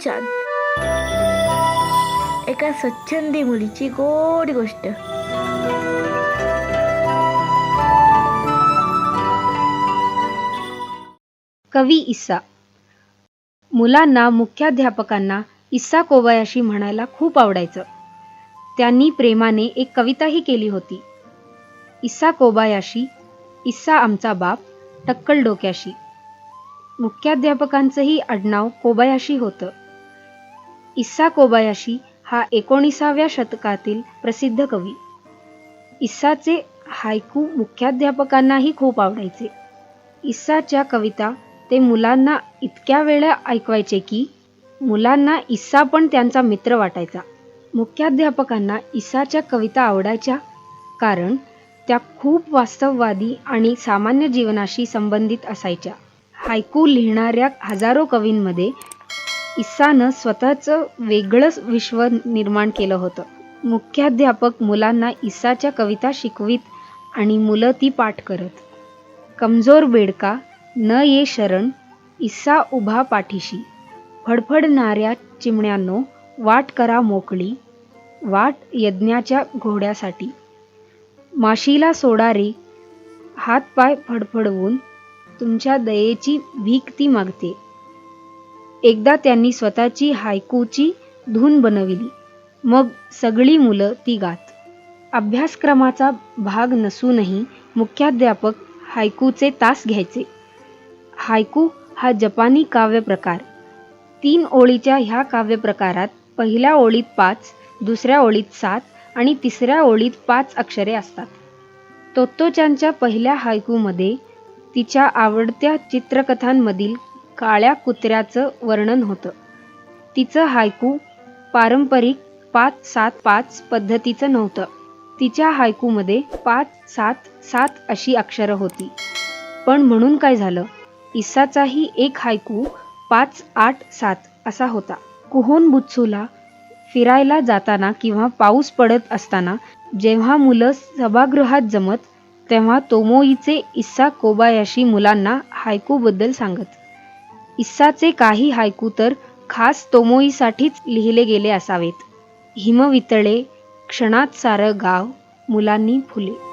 छान. एका स्वच्छंदी मुलीची गोड गोष्ट. कवी इस्सा. मुलांना मुख्याध्यापकांना इस्सा कोबायाशी म्हणायला खूप आवडायचं. त्यांनी प्रेमाने एक कविताही केली होती. इस्सा कोबायाशी, इस्सा आमचा बाप, टक्कल डोक्याशी. मुख्याध्यापकांचंही आडनाव कोबायाशी होतं. इस्सा कोबायाशी हा 19व्या शतकातील प्रसिद्ध कवी. इस्साचे हायकू मुख्याध्यापकांनाही खूप आवडायचे. इस्साच्या कविता ते मुलांना इतक्या वेळा ऐकवायचे की मुलांना इस्सा पण त्यांचा मित्र वाटायचा. मुख्याध्यापकांना इस्साच्या कविता आवडायच्या कारण त्या खूप वास्तववादी आणि सामान्य जीवनाशी संबंधित असायच्या. हायकू लिहिणाऱ्या हजारो कवींमध्ये इस्सानं स्वतःचं वेगळंच विश्व निर्माण केलं होतं. मुख्याध्यापक मुलांना इस्साच्या कविता शिकवित आणि मुलं ती पाठ करत. कमजोर बेडका न ये शरण, इस्सा उभा पाठीशी. फडफडणाऱ्या चिमण्यांनो वाट करा मोकळी, वाट यज्ञाच्या घोड्यासाठी. माशीला सोडा रे, हातपाय फडफडवून, तुमच्या दयेची भीक ती मागते. एकदा त्यांनी स्वतःची हायकूची धून बनविली. मग सगळी मुलं ती गात. अभ्यासक्रमाचा भाग नसूनही मुख्याध्यापक हायकूचे तास घ्यायचे. हायकू हा जपानी काव्यप्रकार. 3 ओळीच्या ह्या काव्यप्रकारात पहिल्या ओळीत 5, दुसऱ्या ओळीत 7 आणि तिसऱ्या ओळीत 5 अक्षरे असतात. तोत्तो-चानच्या पहिल्या हायकूमध्ये तिच्या आवडत्या चित्रकथांमधील काळ्या कुत्र्याचं वर्णन होतं. तिचं हायकू पारंपरिक 5-7-5 पद्धतीचं नव्हतं. तिच्या हायकूमध्ये 5-7-7 अशी अक्षरं होती. पण म्हणून काय झालं? इस्साचाही एक हायकू 5-8-7 असा होता. कुहोन बुत्सूला फिरायला जाताना किंवा पाऊस पडत असताना जेव्हा मुलं सभागृहात जमत तेव्हा तोमोईचे इस्सा कोबायाशी मुलांना हायकूबद्दल सांगत. इस्साचे काही हायकू तर खास तोमोईसाठीच लिहिले गेले असावेत. हिमवितळे, क्षणात सारं गाव, मुलांनी फुले.